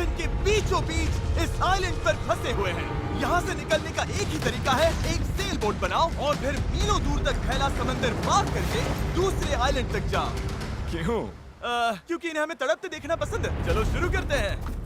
Ocean के बीचों बीच इस आइलैंड पर फंसे हुए हैं। यहाँ से निकलने का एक ही तरीका है, एक सेल बोट बनाओ और फिर मीलों दूर तक फैला समंदर पार करके दूसरे आइलैंड तक जाओ। क्यों? क्योंकि इन्हें हमें तड़पते देखना पसंद है। चलो शुरू करते हैं।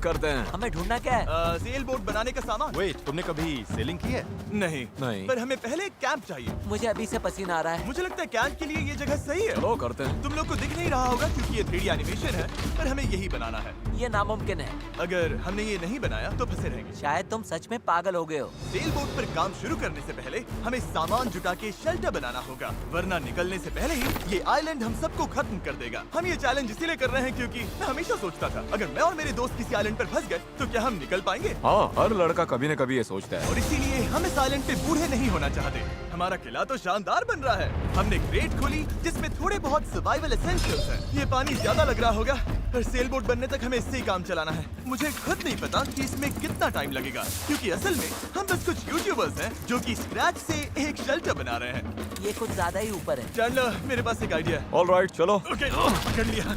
हमें ढूंढना क्या है? सेल बोट बनाने का सामान। वेट, तुमने कभी सेलिंग की है? नहीं नहीं। पर हमें पहले एक कैंप चाहिए। मुझे अभी से पसीना आ रहा है। मुझे लगता है कैंप के लिए ये जगह सही है। चलो करते हैं। तुम लोग को दिख नहीं रहा होगा क्योंकि ये 3D एनिमेशन है, पर हमें यही बनाना है। ये नामुमकिन है। अगर हमने ये नहीं बनाया तो फंसे रहेंगे। शायद तुम सच में पागल हो गए हो। सेल बोट पर काम शुरू करने से पहले हमें सामान जुटा के शेल्टर बनाना होगा, वरना निकलने से पहले ही ये आइलैंड हम सबको खत्म कर देगा। हम ये चैलेंज इसीलिए कर रहे हैं क्योंकि मैं हमेशा सोचता था अगर मैं और मेरे दोस्त किसी आइलैंड पर फंस गए तो क्या हम निकल पाएंगे? हाँ, हर लड़का कभी न कभी ये सोचता है। और इसीलिए हम इस आइलैंड पे बूढ़े नहीं होना चाहते। हमारा किला तो शानदार बन रहा है। हमने क्रेट खोली जिसमें थोड़े बहुत सर्वाइवल एसेंशियल्स हैं। ये पानी ज्यादा लग रहा होगा, पर सेल बोट बनने तक हमें इससे ही काम चलाना है। मुझे खुद नहीं पता कि इसमें कितना टाइम लगेगा, क्योंकि असल में हम बस कुछ यूट्यूबर्स हैं जो कि स्क्रैच से एक शेल्टर बना रहे हैं। ये कुछ ज्यादा ही ऊपर है। चैंडलर, मेरे पास एक आइडिया है। ऑलराइट, चलो। ओके, पकड़ लिया।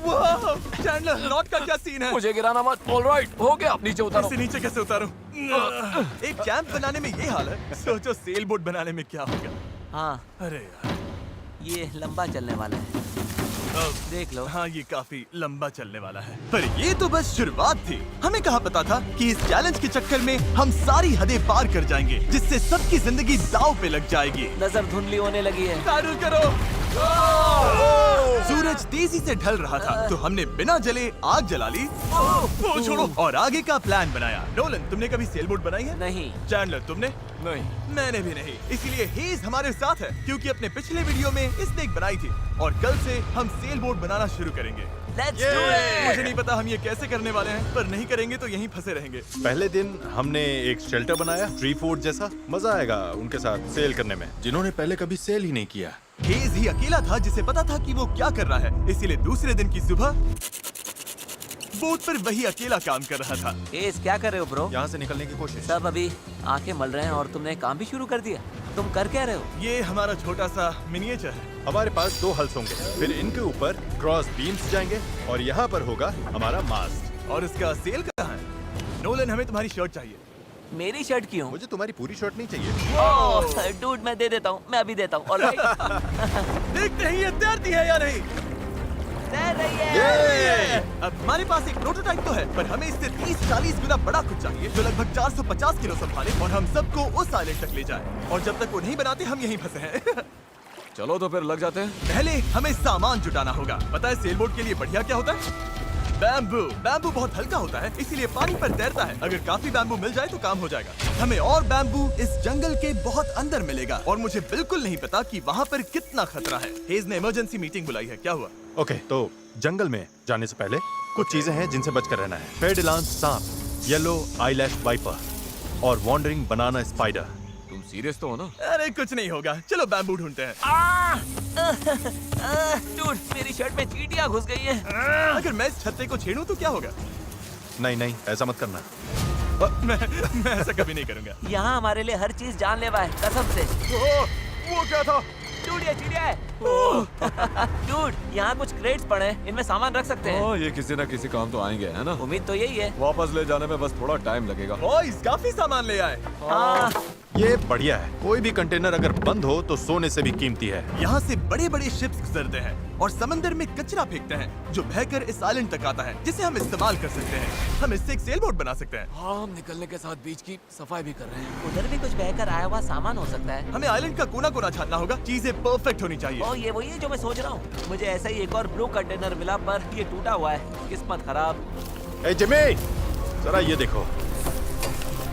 वाह, चैंडलर, नॉट का क्या सीन है? मुझे गिराना मत। ऑलराइट, हो गया। नीचे उतारो। इसे नीचे कैसे उतारूं? एक कैंप बनाने में ये हाल है, सोचो सेल बोट बनाने में क्या होगा। हाँ, अरे यार, ये लंबा चलने वाला है। देख लो। हाँ, ये काफी लंबा चलने वाला है। पर ये तो बस शुरुआत थी। हमें कहाँ पता था कि इस चैलेंज के चक्कर में हम सारी हदें पार कर जाएंगे, जिससे सबकी जिंदगी दांव पे लग जाएगी। नजर धुंधली होने लगी है। तारुल करो। सूरज तेजी से ढल रहा था, तो हमने बिना जले आग जला ली। वो छोड़ो, और आगे का प्लान बनाया। नोलन, तुमने कभी सेल बोट बनाई है? नहीं। चैंडलर, तुमने? नहीं। मैंने भी नहीं। इसीलिए हेज हमारे साथ है, क्योंकि अपने पिछले वीडियो में इसने एक बनाई थी, और कल से हम सेल बोट बनाना शुरू करेंगे। Let's do it! मुझे नहीं पता हम ये कैसे करने वाले हैं, पर नहीं करेंगे तो यहीं फंसे रहेंगे। पहले दिन हमने एक शेल्टर बनाया, ट्री फूड जैसा। मजा आएगा उनके साथ सेल करने में, जिन्होंने पहले कभी सेल ही नहीं किया। हेज ही अकेला था जिसे पता था कि वो क्या कर रहा है, इसीलिए दूसरे दिन की सुबह बोट पर वही अकेला काम कर रहा था। एस, क्या कर रहे हो ब्रो? यहाँ से निकलने की कोशिश। सब अभी आंखें मल रहे हैं और तुमने काम भी शुरू कर दिया। तुम कर क्या रहे हो? ये हमारा छोटा सा मिनिएचर है। हमारे पास 2 हल्स होंगे, फिर इनके ऊपर क्रॉस बीम्स जाएंगे और यहाँ पर होगा हमारा मास्ट। और इसका सेल कहाँ है? नोलन, हमें तुम्हारी शर्ट चाहिए। मेरी शर्ट क्यों? मुझे तुम्हारी पूरी शर्ट नहीं चाहिए। डूड, मैं दे देता हूँ। मैं अभी देता हूँ। ऑलराइट। देखते ही ये तैरती है या नहीं। तैर रही है। अब हमारे पास एक प्रोटोटाइप तो है, पर हमें इससे 30-40 गुना बड़ा कुछ चाहिए, जो लगभग 450 किलो संभाले और हम सबको उस आइलैंड तक ले जाए। और जब तक वो नहीं बनाते हम यहीं फंसे हैं। चलो तो फिर लग जाते हैं। पहले हमें सामान जुटाना होगा। पता है सेल बोट के लिए बढ़िया क्या होता है? बैम्बू। बैम्बू बहुत हल्का होता है, इसीलिए पानी पर तैरता है। अगर काफी बैम्बू मिल जाए तो काम हो जाएगा। हमें और बैम्बू इस जंगल के बहुत अंदर मिलेगा, और मुझे बिल्कुल नहीं पता कि वहाँ पर कितना खतरा है। हेज ने इमरजेंसी मीटिंग बुलाई है। क्या हुआ? ओके, तो जंगल में जाने से पहले कुछ चीजें हैं जिनसे बचकर रहना है। फेडिलांस सांप, येलो आईलैश वाइपर और वॉन्डरिंग बनाना स्पाइडर। तुम सीरियस तो हो ना? अरे कुछ नहीं होगा, चलो बैम्बू ढूंढते हैं। डूड, मेरी शर्ट में चींटियां घुस गई हैं। अगर मैं इस छत्ते को छेड़ूं तो क्या होगा? नहीं नहीं, ऐसा मत करना। मैं ऐसा कभी नहीं करूंगा। यहाँ हमारे लिए हर चीज जानलेवा है, कसम से। वो क्या था? डूड, ये चिड़िया है। डूड, यहाँ कुछ क्रेट्स पड़े हैं, इनमें सामान रख सकते हैं। ये किसी न किसी काम तो आएंगे, है ना? उम्मीद तो यही है। वापस ले जाने में बस थोड़ा टाइम लगेगा। बॉयज, काफी सामान ले आए। हाँ। ये बढ़िया है। कोई भी कंटेनर अगर बंद हो तो सोने से भी कीमती है। यहाँ से बड़े बड़े शिप्स गुजरते हैं और समंदर में कचरा फेंकते हैं, जो बहकर इस आइलैंड तक आता है, जिसे हम इस्तेमाल कर सकते हैं। हम इससे एक सेल बोट बना सकते हैं। हाँ, हम निकलने के साथ बीच की सफाई भी कर रहे हैं। उधर भी कुछ बहकर आया हुआ सामान हो सकता है। हमें आइलैंड का कोना कोना छानना होगा, चीजें परफेक्ट होनी चाहिए। ओ, ये वही है जो मैं सोच रहा हूँ। मुझे ऐसा ही एक और ब्लू कंटेनर मिला, पर ये टूटा हुआ है। किस्मत खराब। ए जिमी, जरा ये देखो।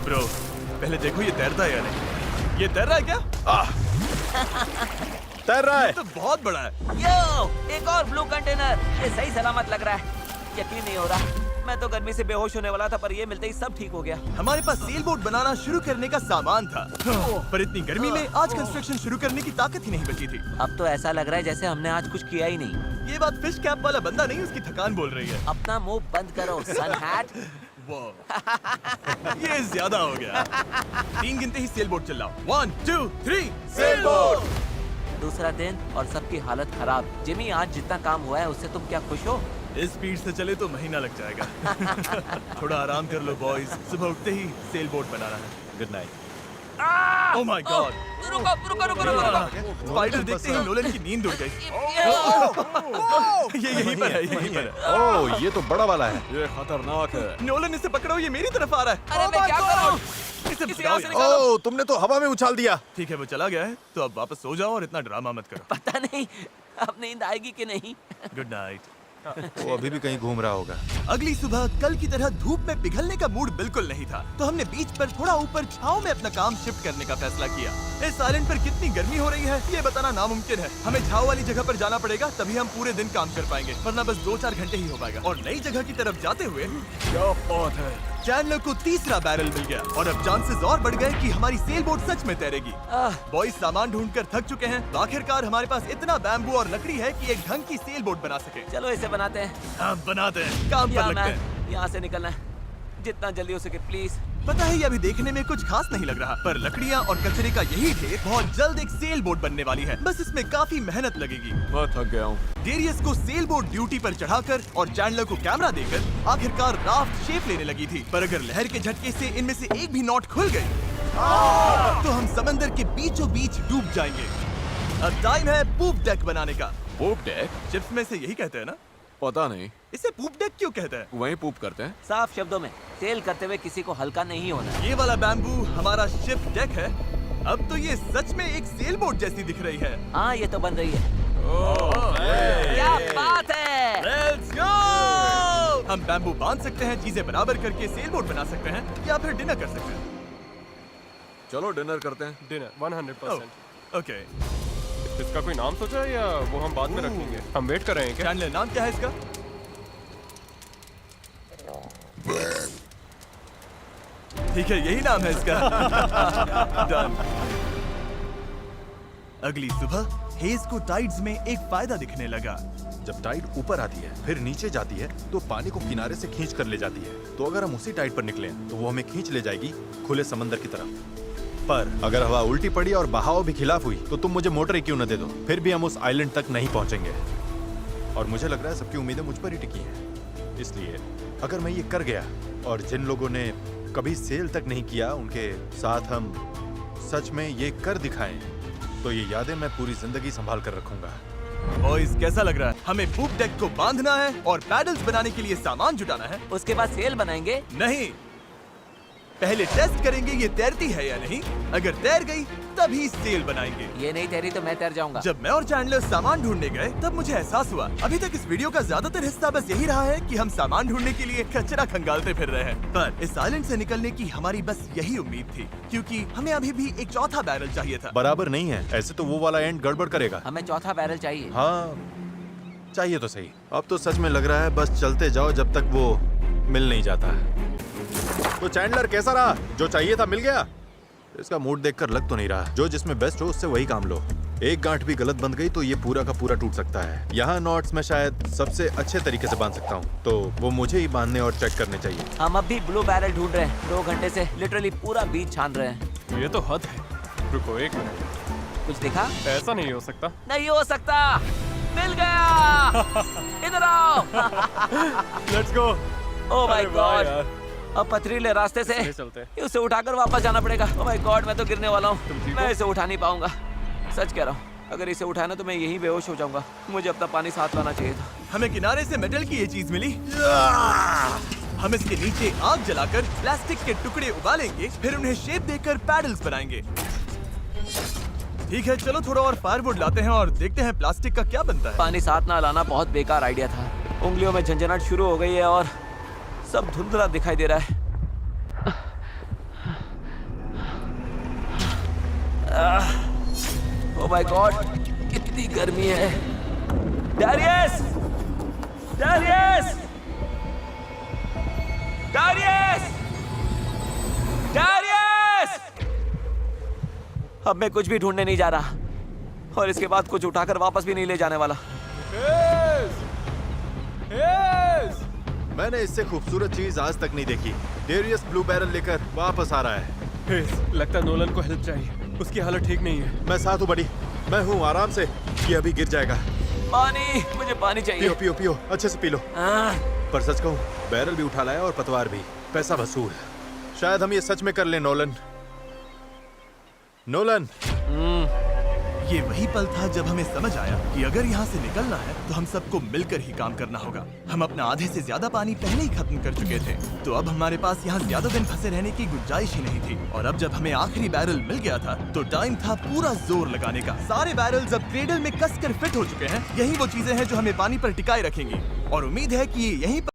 ब्रो, पहले देखो ये तैरता है या नहीं। ये तैर रहा है क्या? तैर रहा है। तो बहुत बड़ा है। यो, एक और ब्लू कंटेनर। ये सही सलामत लग रहा है। यकीन नहीं हो रहा। मैं तो गर्मी से बेहोश होने वाला था, पर ये मिलते ही सब ठीक हो गया। हमारे पास सेल बोट बनाना शुरू करने का सामान था, पर इतनी गर्मी में आज कंस्ट्रक्शन शुरू करने की ताकत ही नहीं बची थी। अब तो ऐसा लग रहा है जैसे हमने आज कुछ किया ही नहीं। ये बात फिश कैप वाला बंदा नहीं, उसकी थकान बोल रही है। अपना मुंह बंद करो, सन हैट। ये ज्यादा हो गया। 3 गिनते ही सेल बोट चिल्लाओ। 1 2 3 sail boat. दूसरा दिन और सबकी हालत खराब। जिमी, आज जितना काम हुआ है उससे तुम क्या खुश हो? इस स्पीड से चले तो महीना लग जाएगा। थोड़ा आराम कर लो बॉयज, सुबह उठते ही सेल बोट बनाना है। Good night. Oh my God, रुको रुको रुको रुको। स्पाइडर देखते ही नोलन की नींद उड़ गई। ये यहीं पर है, यहीं पर है। ओह, ये तो बड़ा वाला है। ये खतरनाक है। नोलन इसे पकड़ो, ये मेरी तरफ आ रहा है। अरे मैं क्या करूं? इसे किसी भगाओ और से यार। निकालो। ओह, तुमने तो हवा में उछाल दिया। ठीक है, वो चला गया है, तो अब वापस सो जाओ और इतना ड्रामा मत करो। पता नहीं अब नींद आएगी कि नहीं। Good night. वो अभी भी कहीं घूम रहा होगा। अगली सुबह कल की तरह धूप में पिघलने का मूड बिल्कुल नहीं था, तो हमने बीच पर थोड़ा ऊपर छांव में अपना काम शिफ्ट करने का फैसला किया। इस आइलैंड पर कितनी गर्मी हो रही है ये बताना नामुमकिन है। हमें छांव वाली जगह पर जाना पड़ेगा, तभी हम पूरे दिन काम कर पाएंगे, वरना बस 2-4 घंटे ही हो पाएगा। और नई जगह की तरफ जाते हुए क्या बात है। चैंडलर को तीसरा बैरल मिल गया और अब चांसेस और बढ़ गए कि हमारी सेल बोट सच में तैरेगी। बॉयज सामान ढूंढकर थक चुके हैं, तो आखिरकार हमारे पास इतना बैम्बू और लकड़ी है कि एक ढंग की सेल बोट बना सके। चलो इसे बनाते हैं। हाँ, बनाते हैं, काम पर या लगते हैं। मैन, यहाँ से निकलना है जितना जल्दी हो सके प्लीज। पता है ये अभी देखने में कुछ खास नहीं लग रहा, पर लकड़ियाँ और कचरे का यही ढेर बहुत जल्द एक सेल बोट बनने वाली है। बस इसमें काफी मेहनत लगेगी। मैं थक गया हूँ। डेरियस को सेल बोट ड्यूटी पर चढ़ाकर और चैंडलर को कैमरा देकर आखिरकार राफ्ट शेप लेने लगी थी, पर अगर लहर के झटके से इनमें से एक भी नॉट खुल गई तो हम समंदर के बीचों बीच डूब जाएंगे। अब टाइम है पूप डेक बनाने का। पूप डेक? चिप्स में से यही कहते हैं ना? पता नहीं। इसे पूप डेक क्यों कहते हैं? वहीं पूप करते हैं। साफ शब्दों में सेल करते हुए किसी को हल्का नहीं होना। ये वाला बैम्बू हमारा शिप डेक है। अब तो ये सच में एक सेल बोट जैसी दिख रही है। हाँ ये तो बन रही है। क्या बात है। Let's go! हम बैम्बू बांध सकते हैं, चीजें बराबर करके सेल बोट बना सकते हैं, या फिर डिनर कर सकते हैं। चलो डिनर करते हैं। डिनर 100%। ओके, इसका कोई नाम सोचा है या वो हम बाद में रखेंगे? हम वेट कर रहे हैं क्या? चैंडलर नाम क्या है इसका? ठीक है, यही नाम है इसका। Done. अगली सुबह हेज को टाइड्स में एक फायदा दिखने लगा। जब टाइड ऊपर आती है फिर नीचे जाती है तो पानी को किनारे से खींच कर ले जाती है। तो अगर हम उसी टाइड पर निकले तो वो हमें खींच ले जाएगी खुले समंदर की तरफ। पर अगर हवा उल्टी पड़ी और बहाव भी खिलाफ हुई तो तुम मुझे मोटर ही क्यों न दे दो, फिर भी हम उस आइलैंड तक नहीं पहुंचेंगे। और मुझे लग रहा है सबकी उम्मीदें मुझ पर ही टिकी हैं। इसलिए अगर मैं ये कर गया और जिन लोगों ने कभी सेल तक नहीं किया उनके साथ हम सच में ये कर दिखाएं, तो ये यादें मैं पूरी जिंदगी संभाल कर रखूंगा। बॉयज कैसा लग रहा है? हमें पूप डेक को बांधना है और पैडल्स बनाने के लिए सामान जुटाना है। उसके बाद सेल बनाएंगे। नहीं, पहले टेस्ट करेंगे ये तैरती है या नहीं। अगर तैर गई तभी सेल बनाएंगे। ये नहीं तैरी तो मैं तैर जाऊंगा। जब मैं और चैंडलर सामान ढूंढने गए तब मुझे एहसास हुआ अभी तक इस वीडियो का ज्यादातर हिस्सा बस यही रहा है कि हम सामान ढूंढने के लिए कचरा खंगालते फिर रहे हैं। पर इस आइलैंड से निकलने की हमारी बस यही उम्मीद थी, क्योंकि हमें अभी भी एक चौथा बैरल चाहिए था। बराबर नहीं है, ऐसे तो वो वाला एंड गड़बड़ करेगा। हमें चौथा बैरल चाहिए। हाँ, चाहिए तो सही। अब तो सच में लग रहा है बस चलते जाओ जब तक वो मिल नहीं जाता। तो चैंडलर कैसा रहा? जो चाहिए था मिल गया? इसका मूड देखकर लग तो नहीं रहा। जो जिसमें बेस्ट हो उससे वही काम लो। एक गांठ भी गलत बंध गई तो ये पूरा का पूरा टूट सकता है। यहाँ नॉट्स में शायद सबसे अच्छे तरीके से बांध सकता हूँ, तो वो मुझे ही बांधने और चेक करने चाहिए। हम अब भी ब्लू बैरल ढूंढ रहे हैं। 2 घंटे से लिटरली पूरा बीच छान रहे हैं। ये तो हद है। रुको 1 मिनट। कुछ दिखा? ऐसा नहीं हो सकता। नहीं हो सकता। मिल गया। इधर आओ। Let's go. ओह माय अरे वाह गॉड। यार। अब पथरीले रास्ते से चले चलते हैं। उसे उठाकर वापस जाना पड़ेगा। ओह माय गॉड, मैं तो गिरने वाला तुम हूँ। ठीक मैं हो? इसे उठा नहीं पाऊंगा। सच कह रहा हूँ, अगर इसे उठाना तो मैं यहीं बेहोश हो जाऊंगा। मुझे अपना पानी साथ लाना चाहिए था। हमें किनारे से मेटल की ये चीज मिली। हम इसके नीचे आग जलाकर प्लास्टिक के टुकड़े उबालेंगे, फिर उन्हें शेप देकर पैडल्स बनाएंगे। ठीक है, चलो थोड़ा और फायरवुड लाते हैं और देखते हैं प्लास्टिक का क्या बनता है। पानी साथ ना लाना बहुत बेकार आइडिया था। उंगलियों में झंझनाहट शुरू हो गई है और सब धुंधला दिखाई दे रहा है। ओह माय गॉड, कितनी गर्मी है। डैरियस! डैरियस! डैरियस! डैरियस! अब मैं कुछ भी ढूंढने नहीं जा रहा और इसके बाद कुछ उठाकर वापस भी नहीं ले जाने वाला। मैंने इससे खूबसूरत चीज आज तक नहीं देखी। डेरियस ब्लू बैरल लेकर वापस आ रहा है। लगता है नोलन को हेल्प चाहिए। उसकी हालत ठीक नहीं है। मैं साथ हूँ बड़ी, मैं हूँ, आराम से। ये अभी गिर जाएगा। पानी, मुझे पानी चाहिए। पियो पियो पियो, अच्छे से पी लो। आह, पर सच कहूं, बैरल भी उठा लाया और पतवार भी। पैसा वसूल। शायद हम ये सच में कर लें, नोलन। नोलन। ये वही पल था जब हमें समझ आया कि अगर यहाँ से निकलना है तो हम सबको मिलकर ही काम करना होगा। हम अपना आधे से ज्यादा पानी पहले ही खत्म कर चुके थे, तो अब हमारे पास यहाँ ज्यादा दिन फंसे रहने की गुंजाइश ही नहीं थी। और अब जब हमें आखिरी बैरल मिल गया था तो टाइम था पूरा जोर लगाने का। सारे बैरल्स अब क्रेडल में कसकर फिट हो चुके हैं। यही वो चीजें हैं जो हमें पानी पर टिकाए रखेंगी और उम्मीद है कि यहीं पर